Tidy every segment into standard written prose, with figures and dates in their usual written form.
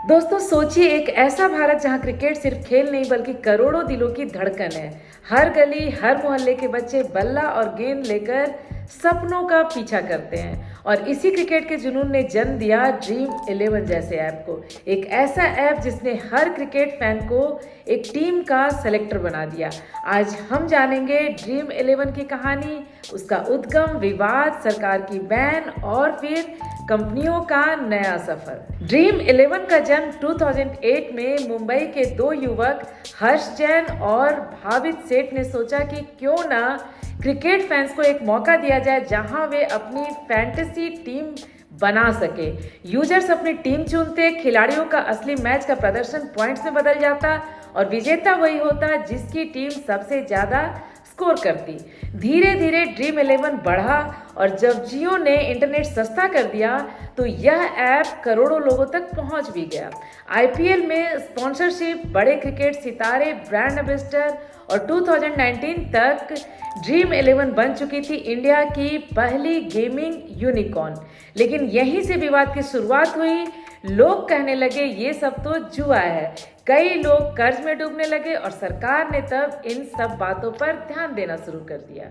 दोस्तों सोचिए एक ऐसा भारत जहां क्रिकेट सिर्फ खेल नहीं बल्कि करोड़ों दिलों की धड़कन है। हर गली हर मोहल्ले के बच्चे बल्ला और गेंद लेकर सपनों का पीछा करते हैं और इसी क्रिकेट के जुनून ने जन्म दिया ड्रीम 11 जैसे ऐप को। एक ऐसा ऐप जिसने हर क्रिकेट फैन को एक टीम का सेलेक्टर बना दिया। आज हम जानेंगे ड्रीम 11 की कहानी, उसका उद्गम, विवाद, सरकार की बैन और फिर कंपनियों का नया सफर। ड्रीम 11 का जन्म 2008 में मुंबई के दो युवक हर्ष जैन और भावित सेठ ने सोचा कि क्यों ना क्रिकेट फैंस को एक मौका दिया जाए जहां वे अपनी फैंटेसी टीम बना सके। यूजर्स अपनी टीम चुनते, खिलाड़ियों का असली मैच का प्रदर्शन पॉइंट्स में बदल जाता और विजेता वही होता जिसकी टीम सबसे ज्यादा स्कोर करती। धीरे धीरे ड्रीम 11 बढ़ा और जब जियो ने इंटरनेट सस्ता कर दिया तो यह ऐप करोड़ों लोगों तक पहुंच भी गया। आईपीएल में स्पॉन्सरशिप, बड़े क्रिकेट सितारे, ब्रांड एम्बेसडर और 2019 तक ड्रीम 11 बन चुकी थी इंडिया की पहली गेमिंग यूनिकॉर्न। लेकिन यहीं से विवाद की शुरुआत हुई। लोग कहने लगे ये सब तो जुआ है, कई लोग कर्ज में डूबने लगे और सरकार ने तब इन सब बातों पर ध्यान देना शुरू कर दिया।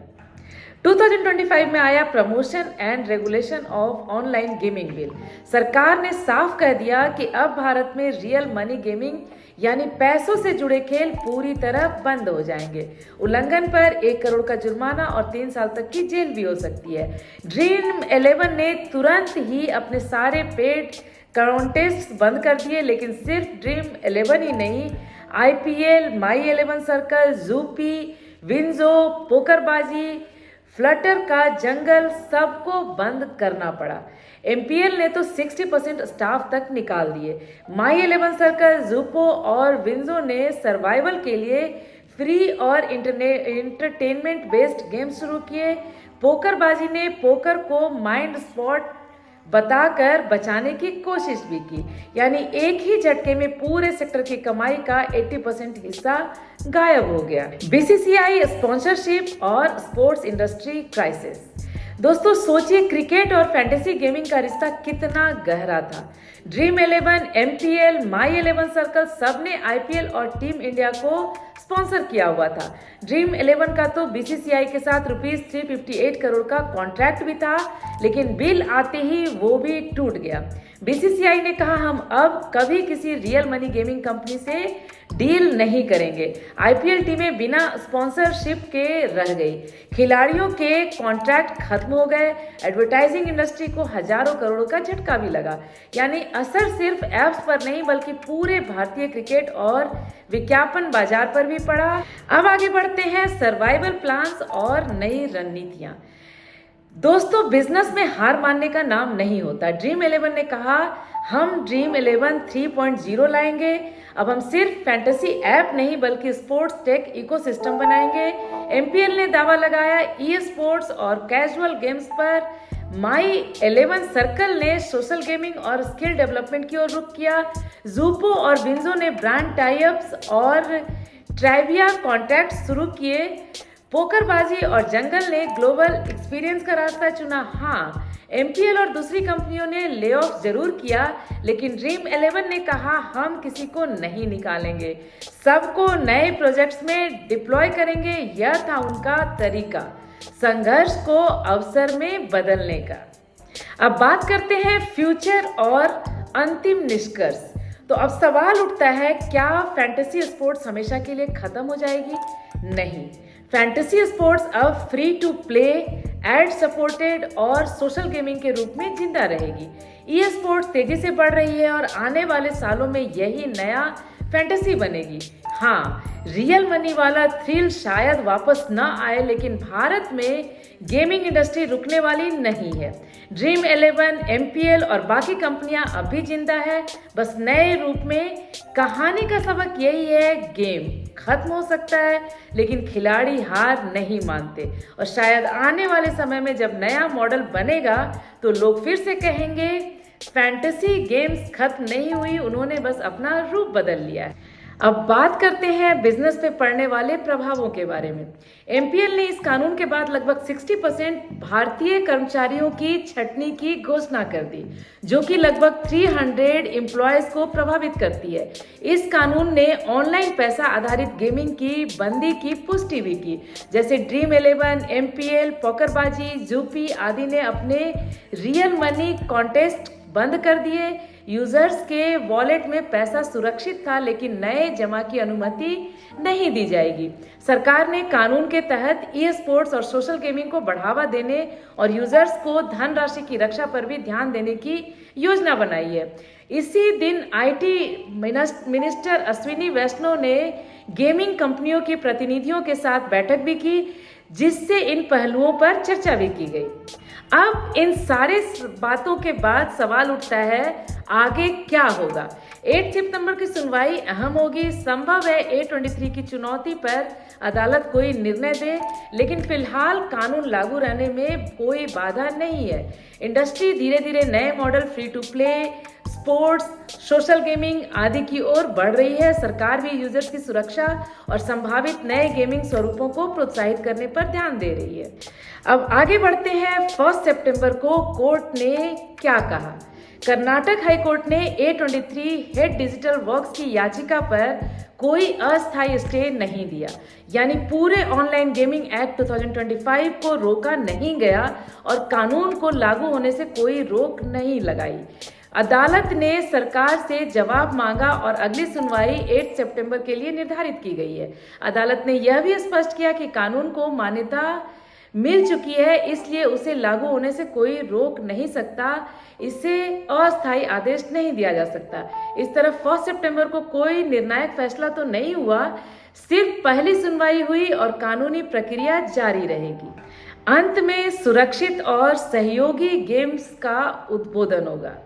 2025 में आया promotion and regulation of online gaming bill. सरकार ने साफ कह दिया कि अब भारत में रियल मनी गेमिंग यानी पैसों से जुड़े खेल पूरी तरह बंद हो जाएंगे। उल्लंघन पर 1 करोड़ का जुर्माना और 3 साल तक की जेल भी हो सकती है। ड्रीम 11 ने तुरंत ही अपने सारे पेड कॉन्टेस्ट बंद कर दिए, लेकिन सिर्फ ड्रीम 11 ही नहीं, आईपीएल, माई 11 सर्कल, जूपी, विंजो, पोकरबाजी, फ्लटर का जंगल सबको बंद करना पड़ा। एमपीएल ने तो 60% स्टाफ तक निकाल दिए। माई 11 सर्कल, जूपो और विंजो ने सर्वाइवल के लिए फ्री और इंटरटेनमेंट बेस्ड गेम शुरू किए। पोकरबाजी ने पोकर को माइंड स्पॉट बताकर बचाने की कोशिश भी की, यानी एक ही झटके में पूरे सेक्टर की कमाई का 80% हिस्सा गायब हो गया। बीसीसीआई स्पॉन्सरशिप और स्पोर्ट्स इंडस्ट्री क्राइसिस। दोस्तों सोचिए क्रिकेट और फैंटेसी गेमिंग का रिश्ता कितना गहरा था। ड्रीम 11, एमपीएल, माई 11 सर्कल सबने आईपीएल और टीम इंडिया को स्पॉन्सर किया हुआ था। ड्रीम 11 का तो बीसीसीआई के साथ ₹358 करोड़ का कॉन्ट्रैक्ट भी था, लेकिन बिल आते ही वो भी टूट गया। बीसीसीआई ने कहा हम अब कभी किसी रियल मनी गेमिंग कंपनी से डील नहीं करेंगे। आईपीएल टीमें बिना स्पॉन्सरशिप के रह गई, खिलाड़ियों के कॉन्ट्रैक्ट खत्म हो गए, एडवर्टाइजिंग इंडस्ट्री को हजारों करोड़ों का झटका भी लगा। यानी असर सिर्फ ऐप्स पर नहीं बल्कि पूरे भारतीय क्रिकेट और विज्ञापन बाजार पर भी पड़ा। अब आगे बढ़ते हैं सर्वाइवल प्लान्स और नई रणनीतियां। दोस्तों बिजनेस में हार मानने का नाम नहीं होता। ड्रीम 11 ने कहा हम ड्रीम 11 3.0 लाएंगे। अब हम सिर्फ फैंटेसी ऐप नहीं बल्कि स्पोर्ट्स टेक इकोसिस्टम बनाएंगे। एमपीएल ने दावा लगाया ई स्पोर्ट्स और कैजुअल गेम्स पर। माई 11 सर्कल ने सोशल गेमिंग और स्किल डेवलपमेंट की ओर रुख किया। जूपो और विंजो ने ब्रांड टाइप्स और ट्राइविया कॉन्ट्रैक्ट शुरू किए। पोकरबाजी और जंगल ने ग्लोबल एक्सपीरियंस का रास्ता चुना। हाँ, एमपीएल और दूसरी कंपनियों ने ले ऑफ जरूर किया, लेकिन ड्रीम 11 ने कहा हम किसी को नहीं निकालेंगे, सबको नए प्रोजेक्ट्स में डिप्लॉय करेंगे। यह था उनका तरीका, संघर्ष को अवसर में बदलने का। अब बात करते हैं फ्यूचर और अंतिम निष्कर्ष। तो अब सवाल उठता है, क्या फैंटेसी स्पोर्ट्स हमेशा के लिए खत्म हो जाएगी? नहीं, फैंटेसी स्पोर्ट्स अब free to play, ad supported और सोशल गेमिंग के रूप में जिंदा रहेगी। ई स्पोर्ट्स तेजी से बढ़ रही है और आने वाले सालों में यही नया फैंटेसी बनेगी। हाँ, रियल मनी वाला थ्रिल शायद वापस ना आए, लेकिन भारत में गेमिंग इंडस्ट्री रुकने वाली नहीं है। ड्रीम 11, एमपीएल और बाकी कंपनियां अभी जिंदा है, बस नए रूप में। कहानी का सबक यही है, गेम खत्म हो सकता है लेकिन खिलाड़ी हार नहीं मानते और शायद आने वाले समय में जब नया मॉडल बनेगा तो लोग फिर से कहेंगे फैंटेसी गेम्स खत्म नहीं हुई, उन्होंने बस अपना रूप बदल लिया है। अब बात करते हैं बिजनेस पे पड़ने वाले प्रभावों के बारे में। एमपीएल ने इस कानून के बाद लगभग 60% भारतीय कर्मचारियों की छटनी की घोषणा कर दी, जो कि लगभग 300 एम्प्लॉयज को प्रभावित करती है। इस कानून ने ऑनलाइन पैसा आधारित गेमिंग की बंदी की पुष्टि भी की, जैसे ड्रीम 11, एमपीएल, पोकरबाजी, जूपी आदि ने अपने रियल मनी कॉन्टेस्ट बंद कर दिए। यूजर्स के वॉलेट में पैसा सुरक्षित था, लेकिन नए जमा की अनुमति नहीं दी जाएगी। सरकार ने कानून के तहत ई स्पोर्ट्स और सोशल गेमिंग को बढ़ावा देने और यूजर्स को धनराशि की रक्षा पर भी ध्यान देने की योजना बनाई है। इसी दिन आईटी मिनिस्टर अश्विनी वैष्णव ने गेमिंग कंपनियों के प्रतिनिधियों के साथ बैठक भी की, जिससे इन पहलुओं पर चर्चा भी की गई। अब इन सारे बातों के बाद सवाल उठता है, आगे क्या होगा। 8 सितंबर की सुनवाई अहम होगी। संभव है A23 की चुनौती पर अदालत कोई निर्णय दे, लेकिन फिलहाल कानून लागू रहने में कोई बाधा नहीं है। इंडस्ट्री धीरे धीरे नए model free to play, sports, social gaming आदि की ओर बढ़ रही है। सरकार भी यूजर्स की सुरक्षा और संभावित नए गेमिंग स्वरूपों को प्रोत्साहित करने पर ध्यान दे रही है। अब आगे बढ़ते हैं। 1 सितंबर को कोर्ट ने क्या कहा। कर्नाटक हाई कोर्ट ने A23 हेड डिजिटल वर्क्स की याचिका पर कोई अस्थायी स्टे नहीं दिया, यानी पूरे ऑनलाइन गेमिंग एक्ट 2025 को रोका नहीं गया और कानून को लागू होने से कोई रोक नहीं लगाई। अदालत ने सरकार से जवाब मांगा और अगली सुनवाई 8 सितंबर के लिए निर्धारित की गई है। अदालत ने यह भी स्पष्ट किया कि कानून को मान्यता मिल चुकी है, इसलिए उसे लागू होने से कोई रोक नहीं सकता। इसे अस्थायी आदेश नहीं दिया जा सकता। इस तरह 1 सितंबर को कोई निर्णायक फैसला तो नहीं हुआ, सिर्फ पहली सुनवाई हुई और कानूनी प्रक्रिया जारी रहेगी। अंत में सुरक्षित और सहयोगी गेम्स का उद्बोधन होगा।